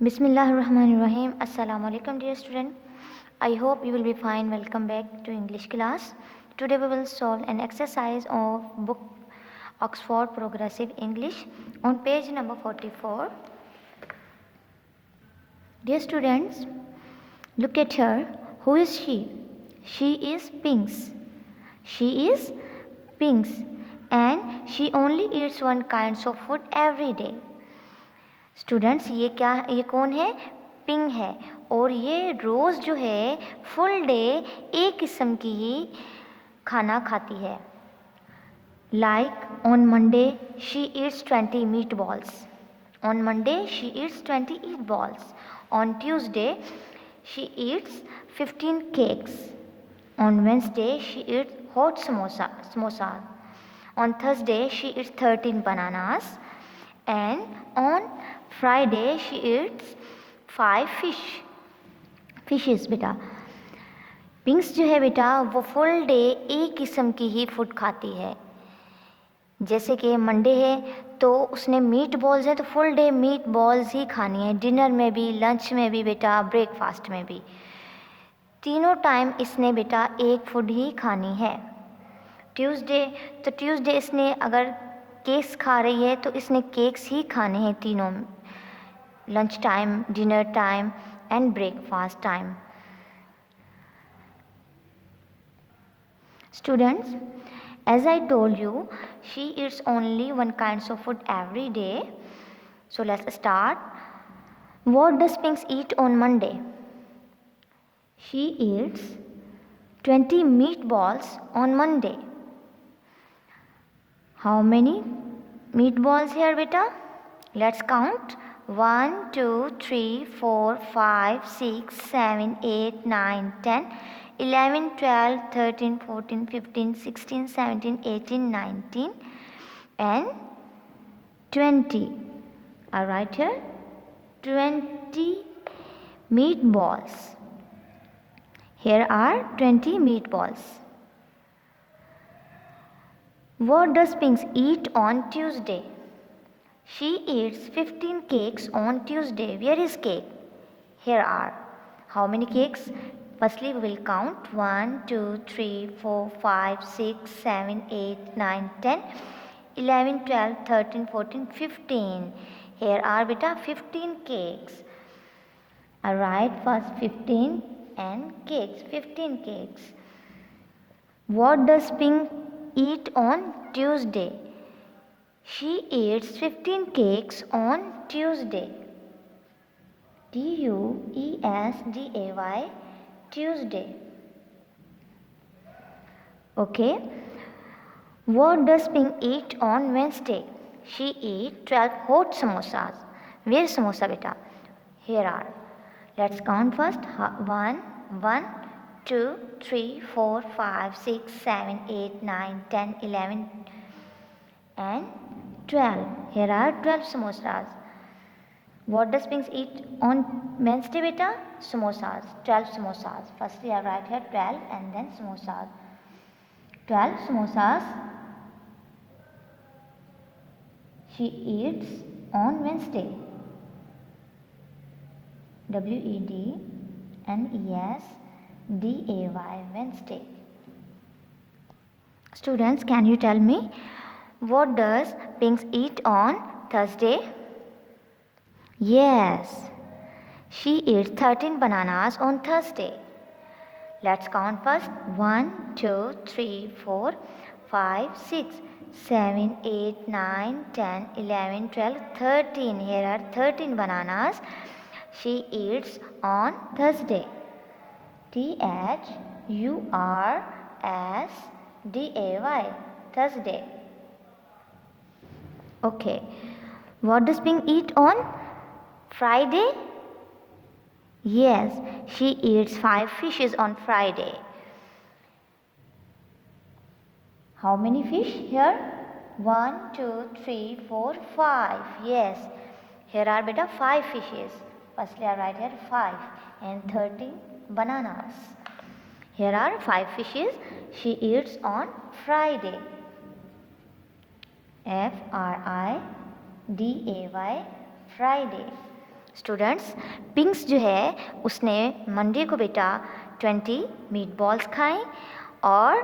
Bismillahirrahmanirrahim. Assalamu alaikum dear student. I hope you will be fine. Welcome back to English class. Today we will solve an exercise of book Oxford Progressive English on page number 44. Dear students, look at her. Who is she? She is Pinks. She is Pinks and she only eats one kind of food every day. Students ये कौन है? Ping है और ये रोज़ जो है full day एक किस्म की ही खाना खाती है. Like on Monday she Yeats 20 meat balls. On Monday she Yeats 20 eat balls. On Tuesday she Yeats 15 cakes. On Wednesday she Yeats hot samosa. On Thursday she Yeats 13 bananas. And on Friday she eats 5 fishes. बेटा पिंक्स जो है बेटा वो full day एक किस्म की ही food खाती है. जैसे कि मंडे है तो उसने मीट बॉल्स हैं तो फुल डे मीट बॉल्स ही खानी है. डिनर में भी, लंच में भी बेटा, ब्रेकफास्ट में भी, तीनों टाइम इसने बेटा एक फूड ही खानी है. ट्यूसडे इसने अगर केक्स खा रही है तो इसने केक्स ही खाने हैं तीनों, lunch time, dinner time and breakfast time. Students, as I told you, she eats only one kind of food every day. So let's start. What does Pinks eat on Monday? She eats 20 meatballs on Monday. How many meatballs here beta? Let's count. 1, 2, 3, 4, 5, 6, 7, 8, 9, 10, 11, 12, 13, 14, 15, 16, 17, 18, 19 and 20. I'll write here 20 meatballs. Here are 20 meatballs. What does Pinks eat on Tuesday? She eats 15 cakes on Tuesday. Where is cake? Here are. How many cakes? Firstly, we will count. 1, 2, 3, 4, 5, 6, 7, 8, 9, 10, 11, 12, 13, 14, 15. Here are beta 15 cakes. I write first 15 and cakes. 15 cakes. What does Pink eat on Tuesday? She eats 15 cakes on Tuesday. Tuesday. Tuesday. Okay. What does Pink eat on Wednesday? She eats 12 hot samosas. Where is samosa beta? Here are. Let's count first. 1, 2, 3, 4, 5, 6, 7, 8, 9, 10, 11 and 12. Here are 12 samosas. What does Pinks eat on Wednesday beta? Samosas. 12 samosas. Firstly I write here 12 and then samosas. 12 samosas she eats on Wednesday. Wednesday. Wednesday. Students, can you tell me what does Pinks eat on Thursday? Yes, she eats 13 bananas on Thursday. Let's count first. 1, 2, 3, 4, 5, 6, 7, 8, 9, 10, 11, 12, 13. Here are 13 bananas she eats on Thursday. Thursday. Thursday. Okay. What does Pink eat on Friday? Yes, she eats 5 fishes on Friday. How many fish here? 1, 2, 3, 4, 5. Yes, here are beta 5 fishes. Firstly I write here 5 and 13 bananas. Here are 5 fishes she eats on Friday. Friday. Friday. Students, पिंक्स जो है उसने Monday को बेटा 20 meat balls खाए और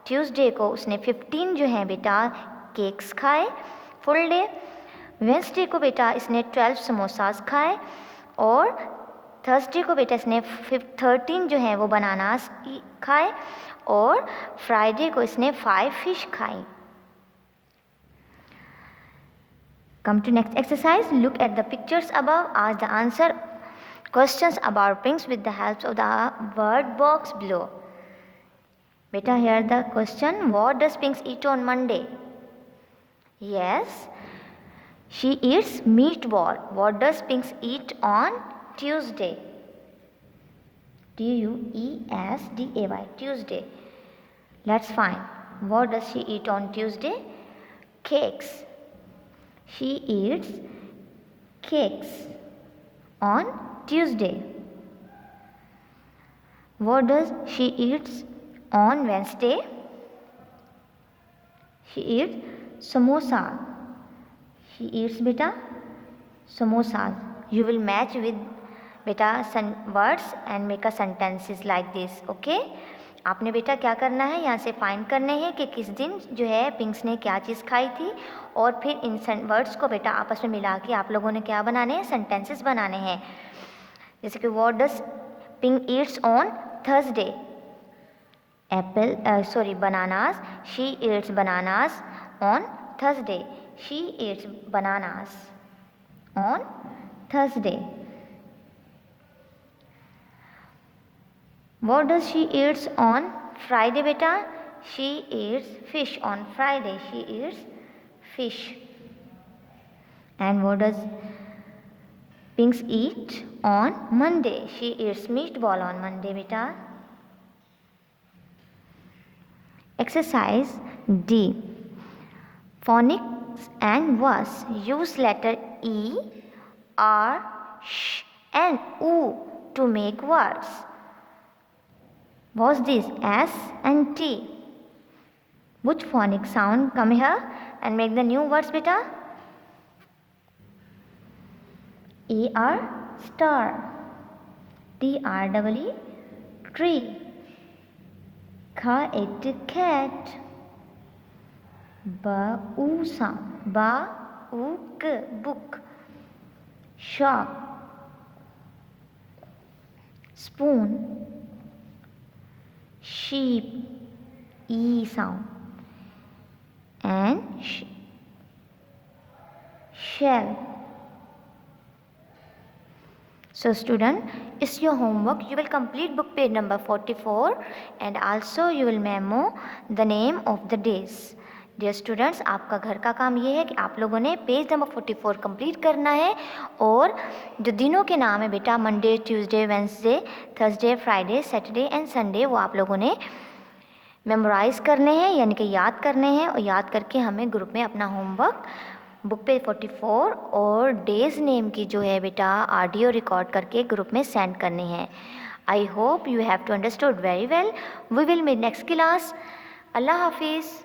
Tuesday को उसने 15 जो है बेटा केक्स खाए फुल डे। वेंसडे को बेटा इसने 12 समोसास खाए और थर्सडे को बेटा इसने 13 जो है वो बनानास खाए और फ्राइडे को इसने 5 फिश खाई। Come to next exercise. Look at the pictures above. Ask the answer questions about pinks with the help of the word box below. Beta, here the question. What does Pinks eat on Monday? Yes, she eats meatball. What does Pinks eat on Tuesday? Tuesday. Tuesday. Let's find. What does she eat on Tuesday? Cakes. She eats cakes on Tuesday. What does she eats on Wednesday? She eats samosa. She eats beta samosas. You will match with beta words and make a sentences like this. Okay? आपने बेटा क्या करना है, यहाँ से find करने हैं कि किस दिन जो है पिंक्स ने क्या चीज़ खाई थी और फिर इन वर्ड्स को बेटा आपस में मिला के आप लोगों ने क्या बनाने हैं, सेंटेंसेस बनाने हैं। जैसे कि what does pink Yeats on Thursday? Bananas. She Yeats bananas on Thursday. She Yeats bananas on Thursday. What does she eats on Friday beta? She eats fish on Friday. She eats fish. And what does Pinks eat on Monday? She eats meatball on Monday beta. Exercise D. Phonics and words. Use letter E, R, Sh and U to make words. What's this? S and T. Which phonic sound come here and make the new words beta? E-R, star. T-R-E-E, tree. K-A-T, cat. Ba-U sound. Ba-U-K, book. Shark. Spoon. Sheep, E sound, and shell. So student, is your homework. You will complete book page number 44 and also you will memo the name of the days. Dear students, आपका घर का काम ये है कि आप लोगों ने पेज नंबर 44 कंप्लीट करना है और जो दिनों के नाम है बेटा Monday, Tuesday, Wednesday, Thursday, Friday, Saturday and Sunday वो आप लोगों ने मेमोराइज करने हैं यानी कि याद करने हैं और याद करके हमें ग्रुप में अपना होमवर्क बुक पे 44 और डेज नेम की जो है बेटा ऑडियो रिकॉर्ड करके ग्रुप में सेंड करने हैं। I hope you have to understood very well. We will meet next class. अल्लाह हाफिज़।